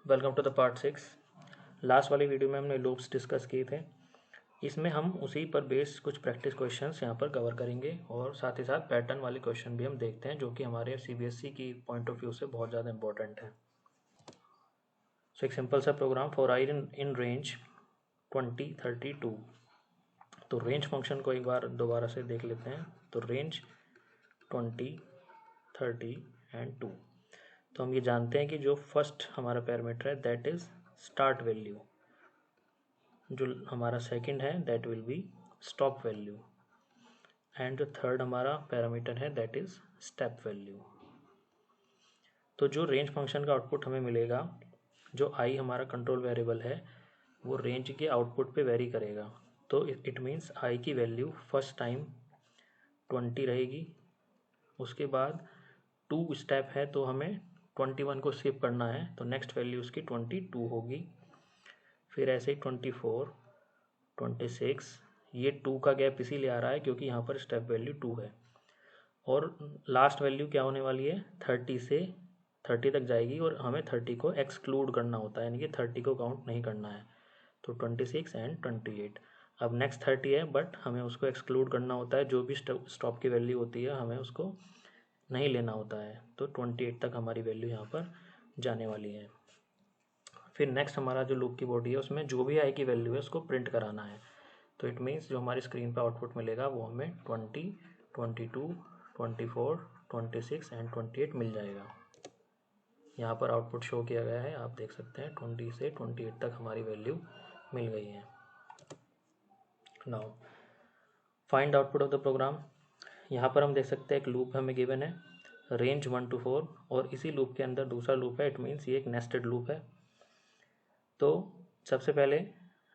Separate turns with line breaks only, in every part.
Welcome to the part 6। Last वाली video में हमने लूप्स डिस्कस किए थे। इसमें हम उसी पर बेस्ड कुछ प्रैक्टिस क्वेश्चंस यहाँ पर कवर करेंगे और साथ ही साथ पैटर्न वाले क्वेश्चन भी हम देखते हैं जो कि हमारे सीबीएसई की पॉइंट ऑफ व्यू से बहुत ज़्यादा इंपॉर्टेंट है। सो एक सिंपल सा program for i in range 2032। तो रेंज फंक्शन को एक बार दोबारा से देख लेते हैं। तो रेंज 20, 30 एंड 2। तो हम ये जानते हैं कि जो फर्स्ट हमारा पैरामीटर है दैट इज स्टार्ट वैल्यू, जो हमारा सेकंड है that will be stop value, and जो थर्ड हमारा पैरामीटर है दैट इज स्टेप वैल्यू। तो जो रेंज फंक्शन का आउटपुट हमें मिलेगा, जो आई हमारा कंट्रोल वेरिएबल है, वो रेंज के आउटपुट पे वेरी करेगा। तो इट मीन्स आई की वैल्यू फर्स्ट टाइम 20 रहेगी, उसके बाद 2 स्टेप है तो हमें 21 को स्किप करना है, तो नेक्स्ट वैल्यू उसकी 22 होगी। फिर ऐसे ही 24, 26, ये 2 का गैप इसीलिए आ रहा है क्योंकि यहाँ पर स्टेप वैल्यू 2 है। और लास्ट वैल्यू क्या होने वाली है, 30 से 30 तक जाएगी और हमें 30 को एक्सक्लूड करना होता है, यानी कि 30 को काउंट नहीं करना है। तो 26 एंड 28। अब नेक्स्ट 30 है बट हमें उसको एक्सक्लूड करना होता है, जो भी स्टॉप की वैल्यू होती है हमें उसको नहीं लेना होता है। तो 28 तक हमारी वैल्यू यहाँ पर जाने वाली है। फिर नेक्स्ट हमारा जो लूप की बॉडी है उसमें जो भी आई की वैल्यू है उसको प्रिंट कराना है। तो इट मीन्स जो हमारी स्क्रीन पर आउटपुट मिलेगा वो हमें 20, 22, 24, 26 एंड 28 मिल जाएगा। यहाँ पर आउटपुट शो किया गया है, आप देख सकते हैं 20 से 28 तक हमारी वैल्यू मिल गई है। Now find output of the program. यहाँ पर हम देख सकते हैं एक लूप हमें गिवन है रेंज 1 to 4 और इसी लूप के अंदर दूसरा लूप है, इट मीन्स ये एक नेस्टेड लूप है। तो सबसे पहले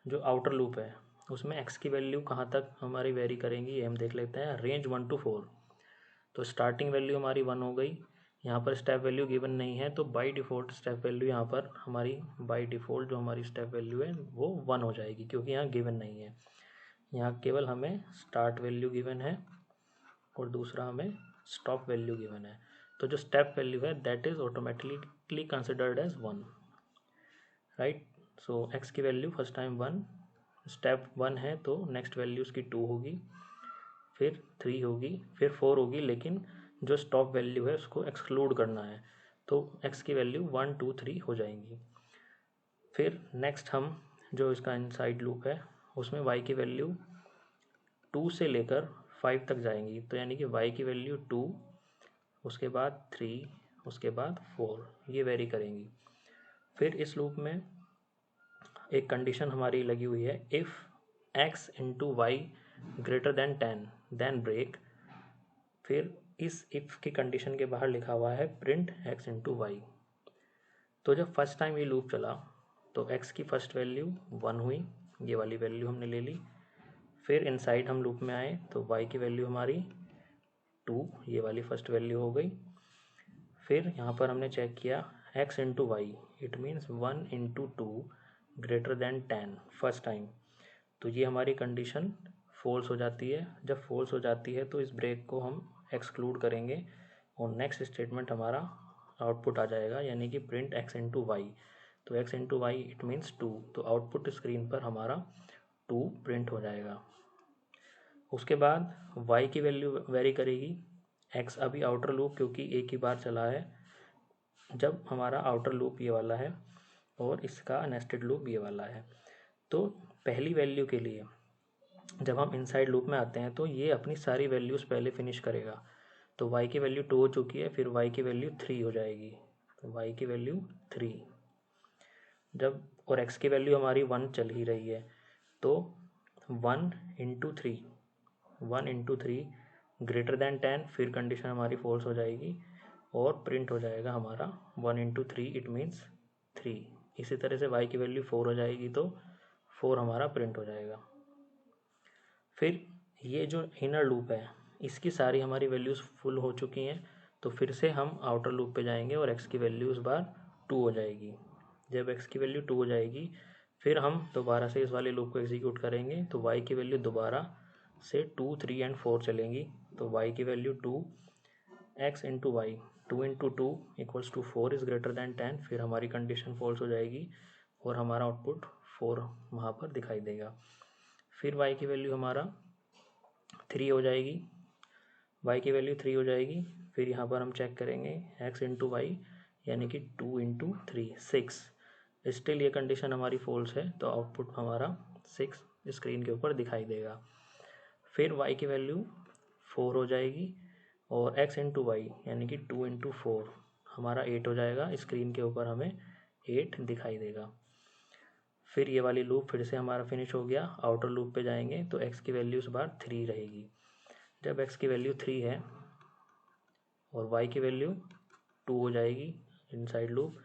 जो आउटर लूप है उसमें x की वैल्यू कहाँ तक हमारी वेरी करेंगी ये हम देख लेते हैं। रेंज 1 to 4, तो स्टार्टिंग वैल्यू हमारी 1 हो गई। यहाँ पर स्टेप वैल्यू गिवन नहीं है तो बाय डिफ़ॉल्ट स्टेप वैल्यू यहाँ पर हमारी बाय डिफ़ॉल्ट जो हमारी स्टेप वैल्यू है वो 1 हो जाएगी, क्योंकि यहाँ गिवन नहीं है। यहाँ केवल हमें स्टार्ट वैल्यू गिवन है और दूसरा हमें स्टॉप वैल्यू गिवन है। तो जो स्टेप वैल्यू है that is automatically considered as 1, right. So x की वैल्यू फर्स्ट टाइम 1, स्टेप 1 है तो नेक्स्ट वैल्यू उसकी 2 होगी, फिर 3 होगी, फिर 4 होगी, लेकिन जो स्टॉप वैल्यू है उसको एक्सक्लूड करना है, तो x की वैल्यू 1, 2, 3 हो जाएंगी। फिर नेक्स्ट हम जो इसका इनसाइड लूप है उसमें y की वैल्यू 2 से लेकर 5 तक जाएंगी, तो यानी कि y की वैल्यू 2, उसके बाद 3, उसके बाद 4, ये वेरी करेंगी। फिर इस लूप में एक कंडीशन हमारी लगी हुई है, if x into y greater than 10 then break. फिर इस इफ़ की कंडीशन के बाहर लिखा हुआ है प्रिंट x इंटू वाई। तो जब फर्स्ट टाइम ये लूप चला तो x की फर्स्ट वैल्यू 1 हुई, ये वाली वैल्यू हमने ले ली। फिर इनसाइड हम लूप में आए तो y की वैल्यू हमारी 2, ये वाली फर्स्ट वैल्यू हो गई। फिर यहाँ पर हमने चेक किया x into y, it means 1 into 2 greater than 10 first time, तो ये हमारी कंडीशन फॉल्स हो जाती है। जब फॉल्स हो जाती है तो इस ब्रेक को हम एक्सक्लूड करेंगे और नेक्स्ट स्टेटमेंट हमारा आउटपुट आ जाएगा, यानी कि प्रिंट x इंटू वाई। तो x into y it means 2, तो आउटपुट स्क्रीन पर हमारा 2 प्रिंट हो जाएगा। उसके बाद y की वैल्यू वेरी करेगी। x अभी आउटर लूप क्योंकि एक ही बार चला है, जब हमारा आउटर लूप ये वाला है और इसका नेस्टेड लूप ये वाला है, तो पहली वैल्यू के लिए जब हम इनसाइड लूप में आते हैं तो ये अपनी सारी वैल्यूज़ पहले फिनिश करेगा। तो y की वैल्यू 2 हो चुकी है, फिर y की वैल्यू 3 हो जाएगी, तो y की वैल्यू 3 जब, और x की वैल्यू हमारी 1 चल ही रही है, तो 1 इंटू 3, 1 इंटू 3 ग्रेटर देन 10, फिर कंडीशन हमारी फॉल्स हो जाएगी और प्रिंट हो जाएगा हमारा 1 इंटू 3 इट मीन्स 3। इसी तरह से y की वैल्यू 4 हो जाएगी तो 4 हमारा प्रिंट हो जाएगा। फिर ये जो इनर लूप है इसकी सारी हमारी वैल्यूज़ फुल हो चुकी हैं, तो फिर से हम आउटर लूप पे जाएंगे और x की वैल्यू इस बार 2 हो जाएगी। जब x की वैल्यू 2 हो जाएगी फिर हम दोबारा से इस वाले लूप को एग्जीक्यूट करेंगे, तो y की वैल्यू दोबारा से 2, 3 एंड 4 चलेंगी, तो y की value 2, x into y 2 into 2 equals to 4 is greater than 10, फिर हमारी कंडीशन फॉल्स हो जाएगी और हमारा आउटपुट 4 वहाँ पर दिखाई देगा। फिर y की वैल्यू हमारा 3 हो जाएगी, y की वैल्यू 3 हो जाएगी। फिर यहाँ पर हम चेक करेंगे x इंटू वाई यानी कि 2 इंटू 3 6। स्टिल ये कंडीशन हमारी फॉल्स है, तो आउटपुट हमारा 6 स्क्रीन के ऊपर दिखाई देगा। फिर y की वैल्यू 4 हो जाएगी और x इंटू वाई यानी कि 2 इंटू 4 हमारा 8 हो जाएगा, स्क्रीन के ऊपर हमें 8 दिखाई देगा। फिर ये वाली लूप फिर से हमारा फिनिश हो गया। आउटर लूप पे जाएंगे तो x की वैल्यू इस बार 3 रहेगी। जब x की वैल्यू 3 है और y की वैल्यू 2 हो जाएगी inside loop,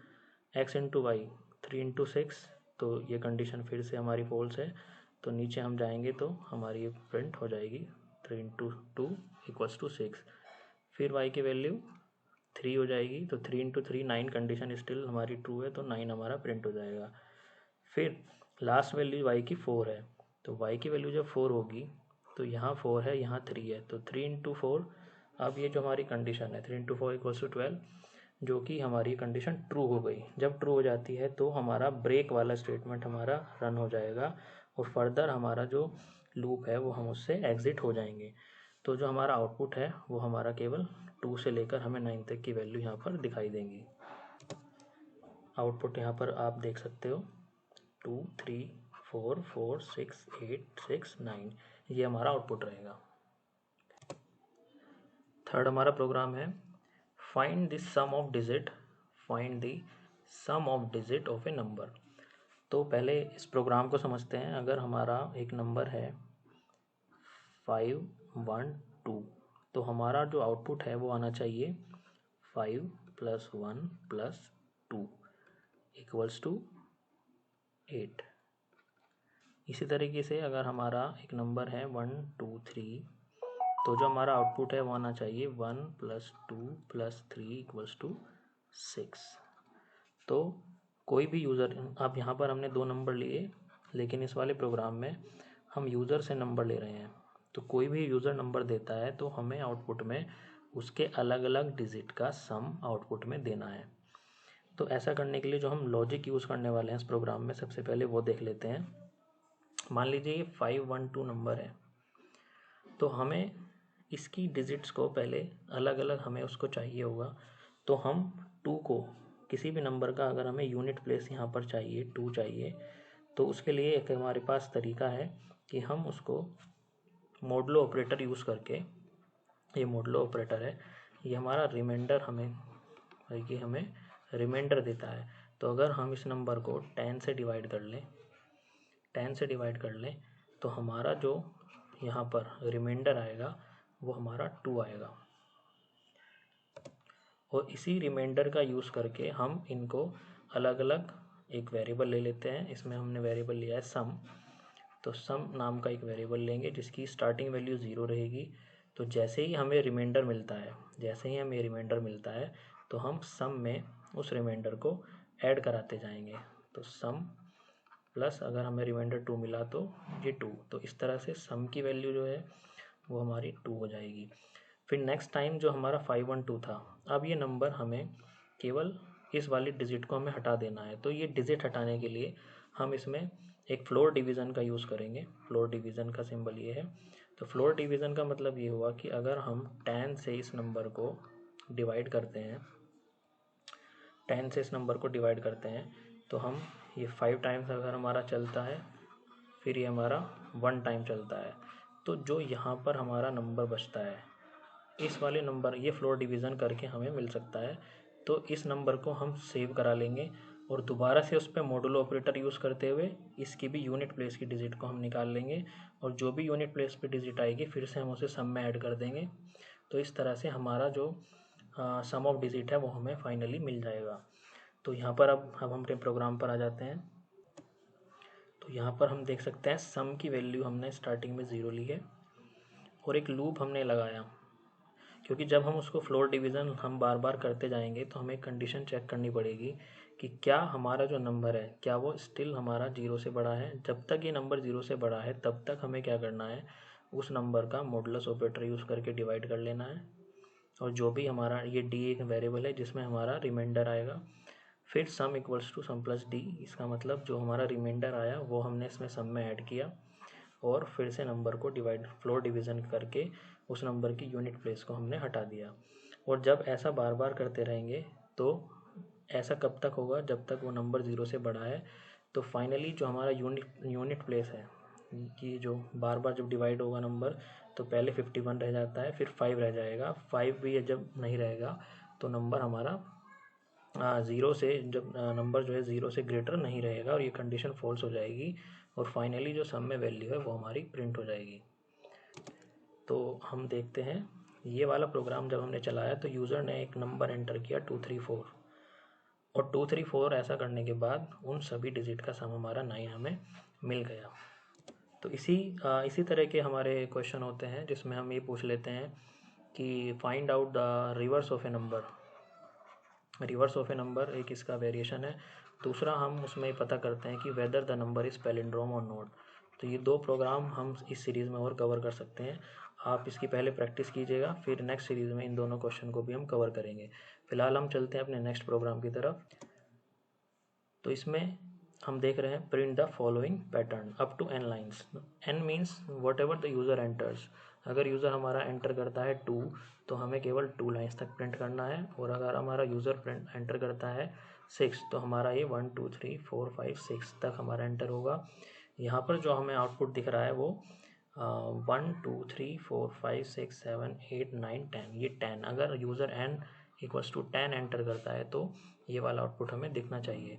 x into y 3 into 6, तो ये कंडीशन फिर से हमारी फॉल्स है, तो नीचे हम जाएंगे तो हमारी प्रिंट हो जाएगी 3 इंटू 2 इक्वल्स टू 6। फिर y की वैल्यू 3 हो जाएगी, तो 3 इंटू 3 9, कंडीशन स्टिल हमारी ट्रू है, तो 9 हमारा प्रिंट हो जाएगा। फिर लास्ट वैल्यू y की 4 है, तो y की वैल्यू जब 4 होगी तो यहाँ 4 है, यहाँ 3 है, तो 3 इंटू 4, अब ये जो हमारी कंडीशन है 3 इंटू 4 इक्वल्स टू 12, जो कि हमारी कंडीशन ट्रू हो गई। जब ट्रू हो जाती है तो हमारा ब्रेक वाला स्टेटमेंट हमारा रन हो जाएगा और फर्दर हमारा जो लूप है वो हम उससे एग्जिट हो जाएंगे। तो जो हमारा आउटपुट है वो हमारा केवल 2 से लेकर हमें 9 तक की वैल्यू यहाँ पर दिखाई देंगी। आउटपुट यहाँ पर आप देख सकते हो 2 3 4 4 6 8 6 9, ये हमारा आउटपुट रहेगा। थर्ड हमारा प्रोग्राम है find the sum of digit, find the sum of digit of a number. तो पहले इस प्रोग्राम को समझते हैं। अगर हमारा एक नंबर है 5 1 2, तो हमारा जो आउटपुट है वो आना चाहिए 5 + 1 + 2 इक्वल्स टू 8। इसी तरीके से अगर हमारा एक नंबर है 1 2 3, तो जो हमारा आउटपुट है वो आना चाहिए 1 + 2 + 3 इक्वल्स टू 6। तो कोई भी यूज़र, अब यहाँ पर हमने 2 नंबर लिए, लेकिन इस वाले प्रोग्राम में हम यूज़र से नंबर ले रहे हैं। तो कोई भी यूज़र नंबर देता है तो हमें आउटपुट में उसके अलग अलग डिजिट का सम आउटपुट में देना है। तो ऐसा करने के लिए जो हम लॉजिक यूज़ करने वाले हैं इस प्रोग्राम में, सबसे पहले वो देख लेते हैं। मान लीजिए ये 5 1 2 नंबर है, तो हमें इसकी डिजिट्स को पहले अलग अलग हमें उसको चाहिए होगा। तो हम 2 को, किसी भी नंबर का अगर हमें यूनिट प्लेस यहाँ पर चाहिए 2 चाहिए, तो उसके लिए एक हमारे पास तरीका है कि हम उसको मॉडुलो ऑपरेटर यूज़ करके, ये मॉडुलो ऑपरेटर है, ये हमारा रिमाइंडर हमें रिमाइंडर देता है। तो अगर हम इस नंबर को 10 से डिवाइड कर लें तो हमारा जो यहाँ पर रिमाइंडर आएगा वो हमारा 2 आएगा। और इसी रिमाइंडर का यूज़ करके हम इनको अलग अलग एक वेरिएबल ले लेते हैं। इसमें हमने वेरिएबल लिया है सम, तो सम नाम का एक वेरिएबल लेंगे जिसकी स्टार्टिंग वैल्यू 0 रहेगी। तो जैसे ही हमें रिमाइंडर मिलता है तो हम सम में उस रिमाइंडर को ऐड कराते जाएंगे। तो सम प्लस अगर हमें रिमाइंडर 2 मिला तो ये 2, तो इस तरह से सम की वैल्यू जो है वो हमारी 2 हो जाएगी। फिर नेक्स्ट टाइम जो हमारा 5 1 2 था, अब ये नंबर हमें केवल इस वाली डिजिट को हमें हटा देना है। तो ये डिजिट हटाने के लिए हम इसमें एक फ्लोर डिवीज़न का यूज़ करेंगे। फ्लोर डिवीज़न का सिंबल ये है। तो फ्लोर डिवीज़न का मतलब ये हुआ कि अगर हम 10 से इस नंबर को डिवाइड करते हैं, 10 से इस नंबर को डिवाइड करते हैं, तो हम ये 5 टाइम्स अगर हमारा चलता है, फिर ये हमारा 1 टाइम चलता है, तो जो यहाँ पर हमारा नंबर बचता है, इस वाले नंबर, ये फ्लोर डिवीज़न करके हमें मिल सकता है। तो इस नंबर को हम सेव करा लेंगे और दोबारा से उस पर मॉडुलो ऑपरेटर यूज़ करते हुए इसकी भी यूनिट प्लेस की डिजिट को हम निकाल लेंगे, और जो भी यूनिट प्लेस पे डिजिट आएगी फिर से हम उसे सम में ऐड कर देंगे। तो इस तरह से हमारा जो सम ऑफ डिजिट है वो हमें फाइनली मिल जाएगा। तो यहाँ पर अब हम अपने प्रोग्राम पर आ जाते हैं। तो यहाँ पर हम देख सकते हैं सम की वैल्यू हमने स्टार्टिंग में 0 ली है और एक लूप हमने लगाया, क्योंकि जब हम उसको फ्लोर डिवीज़न हम बार बार करते जाएंगे तो हमें कंडीशन चेक करनी पड़ेगी कि क्या हमारा जो नंबर है क्या वो स्टिल हमारा 0 से बड़ा है। जब तक ये नंबर 0 से बड़ा है तब तक हमें क्या करना है, उस नंबर का मॉडुलस ऑपरेटर यूज़ करके डिवाइड कर लेना है, और जो भी हमारा ये डी एक वेरिएबल है जिसमें हमारा रिमाइंडर आएगा। फिर sum equals to sum plus d, इसका मतलब जो हमारा रिमाइंडर आया वो हमने इसमें सम में ऐड किया और फिर से नंबर को फ्लोर डिवीज़न करके उस नंबर की यूनिट प्लेस को हमने हटा दिया। और जब ऐसा बार बार करते रहेंगे तो ऐसा कब तक होगा, जब तक वो नंबर 0 से बड़ा है। तो फाइनली जो हमारा यूनिट प्लेस है कि जो बार बार जब डिवाइड होगा नंबर तो पहले 51 रह जाता है, फिर 5 रह जाएगा। 5 भी जब नहीं रहेगा तो नंबर हमारा 0 से, जब नंबर जो है 0 से ग्रेटर नहीं रहेगा और ये कंडीशन फॉल्स हो जाएगी और फाइनली जो सम में वैल्यू है वो हमारी प्रिंट हो जाएगी। तो हम देखते हैं ये वाला प्रोग्राम जब हमने चलाया तो यूज़र ने एक नंबर एंटर किया 234 और 234 ऐसा करने के बाद उन सभी डिजिट का सम हमारा 9 हमें मिल गया। तो इसी तरह के हमारे क्वेश्चन होते हैं जिसमें हम ये पूछ लेते हैं कि find out the reverse of a number. Reverse of a number एक इसका वेरिएशन है। दूसरा हम उसमें पता करते हैं कि whether the number is palindrome और नोट। तो ये 2 प्रोग्राम हम इस सीरीज़ में और कवर कर सकते हैं। आप इसकी पहले प्रैक्टिस कीजिएगा, फिर नेक्स्ट सीरीज़ में इन दोनों क्वेश्चन को भी हम कवर करेंगे। फिलहाल हम चलते हैं अपने नेक्स्ट प्रोग्राम की तरफ। तो इसमें हम देख रहे हैं print the following pattern up to n lines. n means whatever the user enters. अगर यूज़र हमारा एंटर करता है 2 तो हमें केवल 2 लाइन्स तक प्रिंट करना है, और अगर हमारा यूज़र एंटर करता है 6 तो हमारा ये 1 2 3 4 5 6 तक हमारा एंटर होगा। यहाँ पर जो हमें आउटपुट दिख रहा है वो 1 2 3 4 5 6 7 8 9 10, ये 10। अगर user n equals to 10 enter करता है तो ये वाला आउटपुट हमें दिखना चाहिए।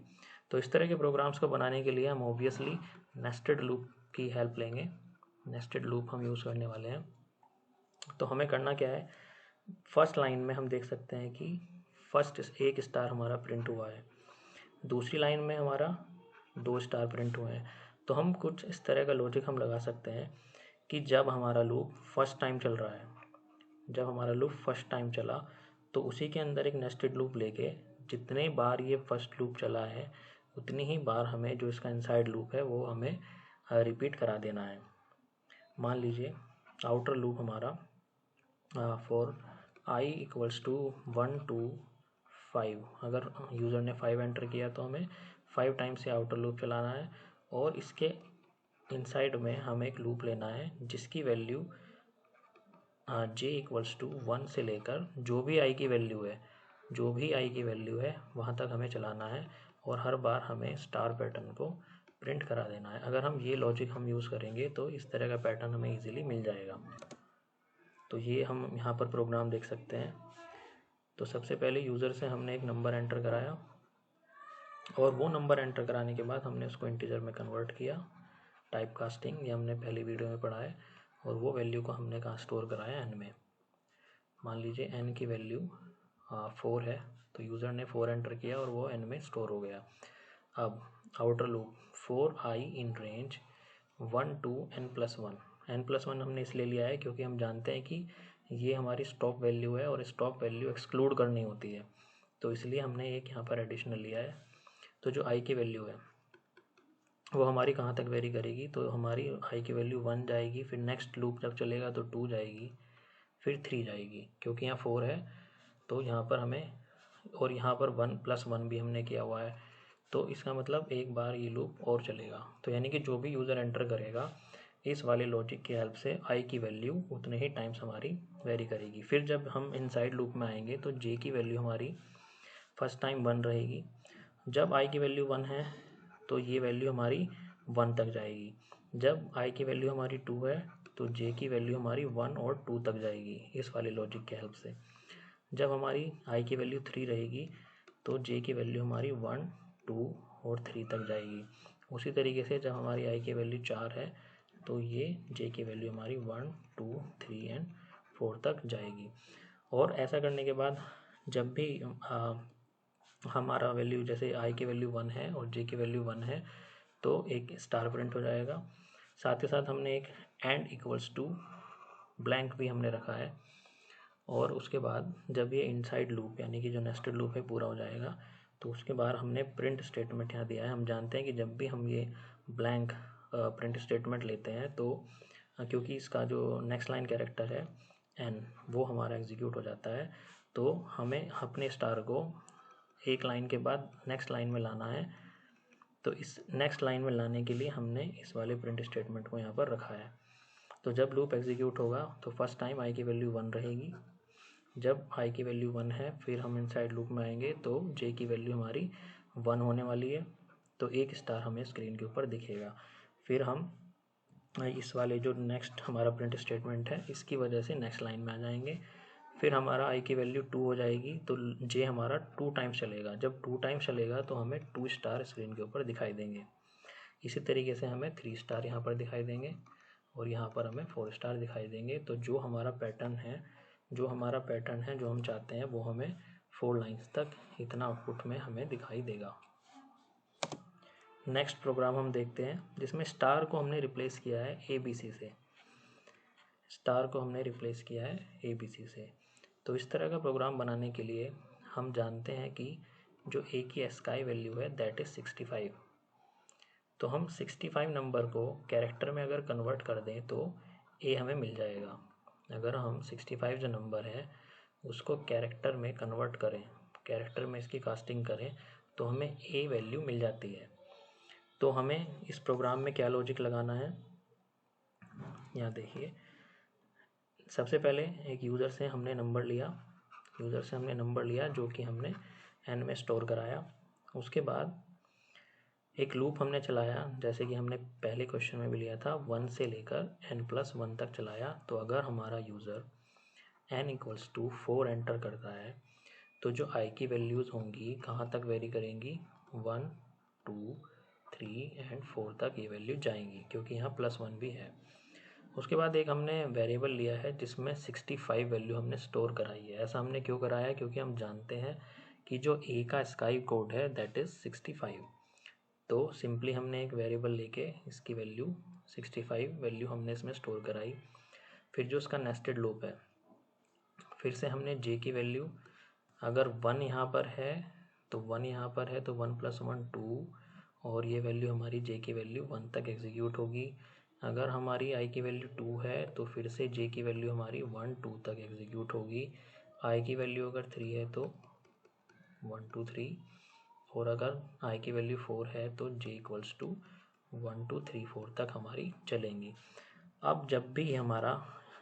तो इस तरह के प्रोग्राम्स को बनाने के लिए हम ऑब्वियसली नेस्टेड लूप की हेल्प लेंगे। नेस्टेड लूप हम यूज़ करने वाले हैं। तो हमें करना क्या है, फर्स्ट लाइन में हम देख सकते हैं कि फर्स्ट 1 स्टार हमारा प्रिंट हुआ है, दूसरी लाइन में हमारा 2 स्टार प्रिंट हुए हैं। तो हम कुछ इस तरह का लॉजिक हम लगा सकते हैं कि जब हमारा लूप फर्स्ट टाइम चल रहा है, जब हमारा लूप फर्स्ट टाइम चला तो उसी के अंदर एक नेस्टेड लूप लेके जितने बार ये फर्स्ट लूप चला है उतनी ही बार हमें जो इसका इनसाइड लूप है वो हमें रिपीट करा देना है। मान लीजिए आउटर लूप हमारा फॉर i इक्वल्स टू 1 2 5, अगर यूज़र ने 5 एंटर किया तो हमें 5 टाइम्स से आउटर लूप चलाना है, और इसके इनसाइड में हमें एक लूप लेना है जिसकी वैल्यू j इक्वल्स टू 1 से लेकर जो भी i की वैल्यू है वहाँ तक हमें चलाना है, और हर बार हमें स्टार पैटर्न को प्रिंट करा देना है। अगर हम ये लॉजिक हम यूज़ करेंगे तो इस तरह का पैटर्न हमें इजीली मिल जाएगा। तो ये हम यहाँ पर प्रोग्राम देख सकते हैं। तो सबसे पहले यूज़र से हमने एक नंबर एंटर कराया, और वो नंबर एंटर कराने के बाद हमने उसको इंटीजर में कन्वर्ट किया। टाइप कास्टिंग ये हमने पहली वीडियो में पढ़ा है, और वो वैल्यू को हमने कहाँ स्टोर कराया, n में। मान लीजिए n की वैल्यू 4 है, तो यूज़र ने 4 एंटर किया और वो n में स्टोर हो गया। अब outer loop 4i in range 1 to n+1। n+1 हमने इसलिए लिया है क्योंकि हम जानते हैं कि ये हमारी स्टॉप वैल्यू है और स्टॉप वैल्यू एक्सक्लूड करनी होती है, तो इसलिए हमने एक यहाँ पर एडिशनल लिया है। तो जो i की वैल्यू है वो हमारी कहाँ तक वेरी करेगी, तो हमारी i की वैल्यू 1 जाएगी, फिर नेक्स्ट लूप जब चलेगा तो 2 जाएगी, फिर 3 जाएगी, क्योंकि यहाँ 4 है तो यहाँ पर हमें, और यहाँ पर 1+1 भी हमने किया हुआ है, तो इसका मतलब एक बार ये लूप और चलेगा। तो यानी कि जो भी यूज़र एंटर करेगा इस वाले लॉजिक की हेल्प से i की वैल्यू उतने ही टाइम्स हमारी वेरी करेगी। फिर जब हम इनसाइड लूप में आएंगे तो j की वैल्यू हमारी फर्स्ट टाइम 1 रहेगी। जब i की वैल्यू 1 है तो ये वैल्यू हमारी 1 तक जाएगी। जब i की वैल्यू हमारी 2 है तो j की वैल्यू हमारी 1 और 2 तक जाएगी इस वाले लॉजिक की हेल्प से। जब हमारी i की वैल्यू 3 रहेगी तो j की वैल्यू हमारी 1 2 और 3 तक जाएगी। उसी तरीके से जब हमारी i की वैल्यू 4 है तो ये j की वैल्यू हमारी 1 2 3 एंड 4 तक जाएगी। और ऐसा करने के बाद जब भी हमारा वैल्यू, जैसे i की वैल्यू 1 है और j की वैल्यू 1 है, तो एक स्टार प्रिंट हो जाएगा। साथ ही साथ हमने एक एंड इक्वल्स टू ब्लैंक भी हमने रखा है, और उसके बाद जब ये इनसाइड लूप यानी कि जो नेस्टेड लूप है पूरा हो जाएगा तो उसके बाद हमने प्रिंट स्टेटमेंट यहाँ दिया है। हम जानते हैं कि जब भी हम ये ब्लैंक प्रिंट स्टेटमेंट लेते हैं तो क्योंकि इसका जो नेक्स्ट लाइन कैरेक्टर है n, वो हमारा एग्जीक्यूट हो जाता है। तो हमें अपने स्टार को एक लाइन के बाद नेक्स्ट लाइन में लाना है। तो इस नेक्स्ट लाइन में लाने के लिए हमने इस वाले प्रिंट स्टेटमेंट को यहाँ पर रखा है। तो जब लूप एग्जीक्यूट होगा तो फर्स्ट टाइम i की वैल्यू 1 रहेगी। जब i की वैल्यू 1 है फिर हम इनसाइड लूप में आएंगे तो j की वैल्यू हमारी 1 होने वाली है। तो एक स्टार हमें स्क्रीन के ऊपर दिखेगा। फिर हम इस वाले जो नेक्स्ट हमारा प्रिंट स्टेटमेंट है इसकी वजह से नेक्स्ट लाइन में आ जाएंगे। फिर हमारा i की वैल्यू 2 हो जाएगी तो j हमारा 2 टाइम्स चलेगा। जब 2 टाइम्स चलेगा तो हमें 2 स्टार स्क्रीन के ऊपर दिखाई देंगे। इसी तरीके से हमें 3 स्टार यहाँ पर दिखाई देंगे और यहाँ पर हमें 4 स्टार दिखाई देंगे। तो जो हमारा पैटर्न है जो हम चाहते हैं वो हमें 4 लाइन्स तक इतना आउटपुट में हमें दिखाई देगा। नेक्स्ट प्रोग्राम हम देखते हैं जिसमें स्टार को हमने रिप्लेस किया है ABC से। स्टार को हमने रिप्लेस किया है ABC से। तो इस तरह का प्रोग्राम बनाने के लिए हम जानते हैं कि जो a की ASCII वैल्यू है दैट इज़ 65। तो हम 65 नंबर को कैरेक्टर में अगर कन्वर्ट कर दें तो a हमें मिल जाएगा। अगर हम 65 जो नंबर है उसको कैरेक्टर में कन्वर्ट करें, कैरेक्टर में इसकी कास्टिंग करें तो हमें a वैल्यू मिल जाती है। तो हमें इस प्रोग्राम में क्या लॉजिक लगाना है, यहाँ देखिए। सबसे पहले एक यूज़र से हमने नंबर लिया जो कि हमने n में स्टोर कराया। उसके बाद एक लूप हमने चलाया जैसे कि हमने पहले क्वेश्चन में भी लिया था 1 से लेकर n+1 तक चलाया। तो अगर हमारा यूज़र n=4 एंटर करता है तो जो i की वैल्यूज़ होंगी कहाँ तक वेरी करेंगी, 1, 2, 3 एंड 4 तक ये वैल्यू जाएंगी क्योंकि यहाँ +1 भी है। उसके बाद एक हमने वेरिएबल लिया है जिसमें 65 वैल्यू हमने स्टोर कराई है। ऐसा हमने क्यों कराया है, क्योंकि हम जानते हैं कि जो a का ASCII कोड है दैट इज़ 65। तो सिंपली हमने एक वेरिएबल लेके इसकी वैल्यू 65 वैल्यू हमने इसमें स्टोर कराई। फिर जो इसका नेस्टेड लूप है फिर से हमने j की वैल्यू अगर 1 यहाँ पर है तो 1 यहाँ पर है तो 1 + 1 2 और ये वैल्यू हमारी j की वैल्यू 1 तक एग्जीक्यूट होगी। अगर हमारी i की वैल्यू 2 है तो फिर से j की वैल्यू हमारी 1 2 तक एग्जीक्यूट होगी। i की वैल्यू अगर 3 है तो 1 2 3 और अगर i की वैल्यू 4 है तो j = 1 2 3 4 तक हमारी चलेंगी। अब जब भी हमारा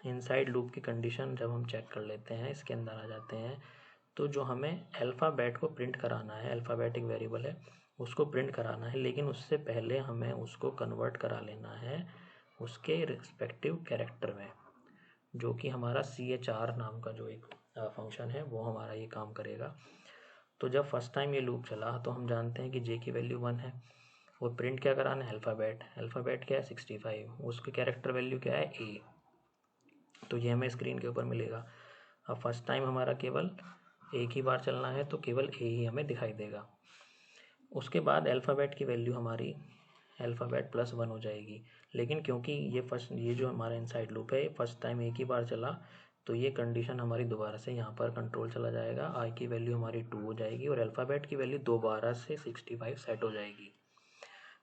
इनसाइड लूप की कंडीशन जब हम चेक कर लेते हैं, इसके अंदर आ जाते हैं, तो जो हमें अल्फ़ाबेट को प्रिंट कराना है, अल्फ़ाबेट एक वेरिएबल है उसको प्रिंट कराना है, लेकिन उससे पहले हमें उसको कन्वर्ट करा लेना है उसके रिस्पेक्टिव कैरेक्टर में, जो कि हमारा CHR नाम का जो एक फंक्शन है वो हमारा ये काम करेगा। तो जब फर्स्ट टाइम ये लूप चला तो हम जानते हैं कि j की वैल्यू 1 है और प्रिंट क्या कराना है, अल्फ़ाबेट क्या है 65, उसकी कैरेक्टर वैल्यू क्या है a, तो ये हमें स्क्रीन के ऊपर मिलेगा। अब फर्स्ट टाइम हमारा केवल एक ही बार चलना है तो केवल a ही हमें दिखाई देगा। उसके बाद अल्फ़ाबेट की वैल्यू हमारी अल्फ़ाबेट +1 हो जाएगी, लेकिन क्योंकि ये जो हमारा इनसाइड लूप है फर्स्ट टाइम एक ही बार चला तो ये कंडीशन हमारी दोबारा से यहाँ पर कंट्रोल चला जाएगा। i की वैल्यू हमारी 2 हो जाएगी और अल्फ़ाबेट की वैल्यू दोबारा से 65 सेट हो जाएगी।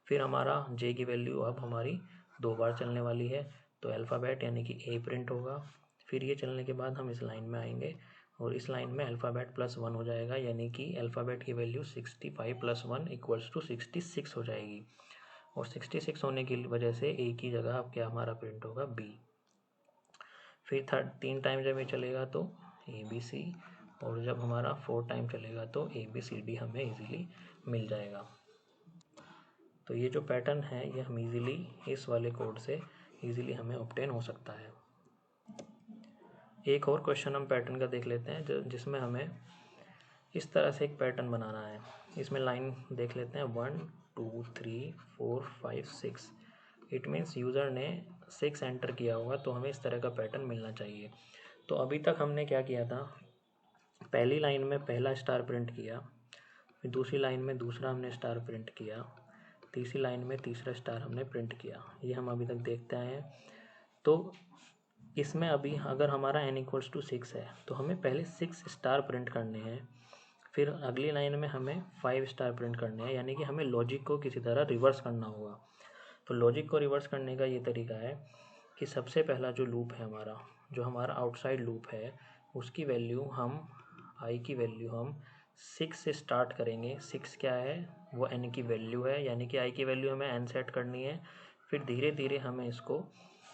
फिर हमारा j की वैल्यू अब हमारी 2 बार चलने वाली है तो अल्फ़ाबेट यानी कि a प्रिंट होगा। फिर ये चलने के बाद हम इस लाइन में आएंगे और इस लाइन में अल्फ़ाबेट +1 हो जाएगा, यानी कि अल्फ़ाबेट की वैल्यू 65 + 1 = 66 हो जाएगी और 66 होने की वजह से a की जगह अब क्या हमारा प्रिंट होगा b। फिर 3 टाइम जब ये चलेगा तो ABC और जब हमारा 4 टाइम चलेगा तो ABCD हमें इजीली मिल जाएगा। तो ये जो पैटर्न है ये हम इजीली इस वाले कोड से इजीली हमें ऑब्टेन हो सकता है। एक और क्वेश्चन हम पैटर्न का देख लेते हैं जिसमें हमें इस तरह से एक पैटर्न बनाना है। इसमें लाइन देख लेते हैं 1 2 3 4 5 6। इट मीन्स यूज़र ने 6 एंटर किया होगा तो हमें इस तरह का पैटर्न मिलना चाहिए। तो अभी तक हमने क्या किया था, पहली लाइन में पहला स्टार प्रिंट किया, फिर दूसरी लाइन में दूसरा हमने स्टार प्रिंट किया, तीसरी लाइन में तीसरा स्टार हमने प्रिंट किया। ये हम अभी तक देखते आए हैं। तो इसमें अभी अगर हमारा n=6 है तो हमें पहले 6 स्टार प्रिंट करने हैं, फिर अगली लाइन में हमें 5 स्टार प्रिंट करने हैं, यानी कि हमें लॉजिक को किसी तरह रिवर्स करना होगा। तो लॉजिक को रिवर्स करने का ये तरीका है कि सबसे पहला जो लूप है हमारा जो हमारा आउटसाइड लूप है उसकी वैल्यू हम आई की वैल्यू हम 6 से स्टार्ट करेंगे। 6 क्या है, वो n की वैल्यू है, यानी कि आई की वैल्यू हमें n सेट करनी है। फिर धीरे धीरे हमें इसको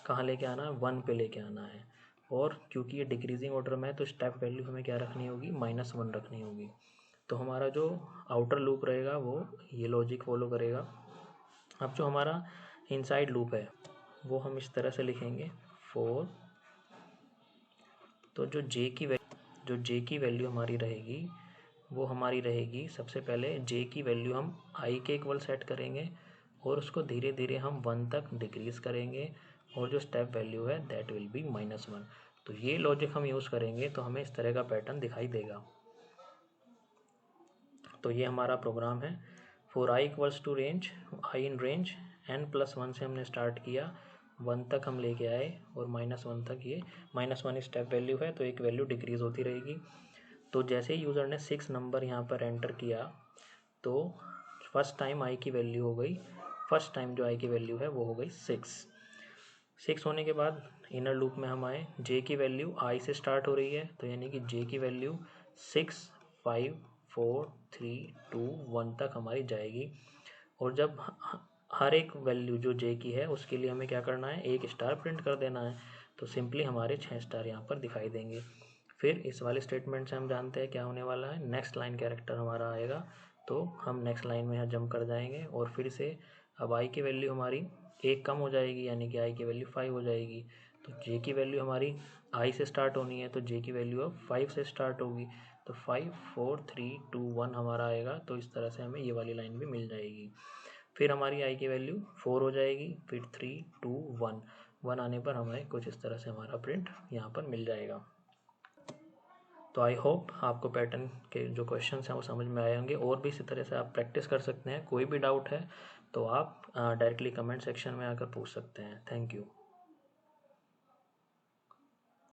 कहाँ लेके आना है, 1 पे लेके आना है। और क्योंकि ये डिक्रीजिंग ऑर्डर में है तो स्टेप वैल्यू हमें क्या रखनी होगी, -1 रखनी होगी। तो हमारा जो आउटर लूप रहेगा वो ये लॉजिक फॉलो करेगा। अब जो हमारा इनसाइड लूप है वो हम इस तरह से लिखेंगे 4। तो जो जे की वैल्यू हमारी रहेगी वो हमारी रहेगी, सबसे पहले जे की वैल्यू हम आई के इक्वल सेट करेंगे और उसको धीरे धीरे हम 1 तक डिक्रीज़ करेंगे और जो स्टेप वैल्यू है दैट विल बी -1। तो ये लॉजिक हम यूज़ करेंगे तो हमें इस तरह का पैटर्न दिखाई देगा। तो ये हमारा प्रोग्राम है। For i equals to range, i in range n+1 से हमने स्टार्ट किया, 1 तक हम लेके आए और -1 तक, ये -1 स्टेप वैल्यू है तो एक वैल्यू डिक्रीज़ होती रहेगी। तो जैसे ही यूज़र ने 6 नंबर यहाँ पर एंटर किया तो फर्स्ट टाइम आई की वैल्यू हो गई, फर्स्ट टाइम जो आई की वैल्यू है वो हो गई 6 होने के बाद इनर लूप में हम आए, जे की वैल्यू आई से स्टार्ट हो रही है तो यानी कि जे की वैल्यू 6, 5, 4, 3, 2, 1 तक हमारी जाएगी। और जब हर एक वैल्यू जो जे की है उसके लिए हमें क्या करना है, एक स्टार प्रिंट कर देना है। तो सिंपली हमारे 6 स्टार यहाँ पर दिखाई देंगे। फिर इस वाले स्टेटमेंट से हम जानते हैं क्या होने वाला है, नेक्स्ट लाइन कैरेक्टर हमारा आएगा तो हम नेक्स्ट लाइन में यहाँ जंप कर जाएंगे और फिर से अब आई की वैल्यू हमारी एक कम हो जाएगी, यानी कि आई की वैल्यू 5 हो जाएगी। तो जे की वैल्यू हमारी आई से स्टार्ट होनी है तो जे की वैल्यू अब 5 से स्टार्ट होगी। तो 5, 4, 3, 2, 1 हमारा आएगा। तो इस तरह से हमें ये वाली लाइन भी मिल जाएगी। फिर हमारी आई की वैल्यू 4 हो जाएगी, फिर 3, 2, 1 आने पर हमें कुछ इस तरह से हमारा प्रिंट यहाँ पर मिल जाएगा। तो आई होप आपको पैटर्न के जो क्वेश्चंस हैं वो समझ में आए होंगे। और भी इसी तरह से आप प्रैक्टिस कर सकते हैं। कोई भी डाउट है तो आप डायरेक्टली कमेंट सेक्शन में आकर पूछ सकते हैं। Thank you.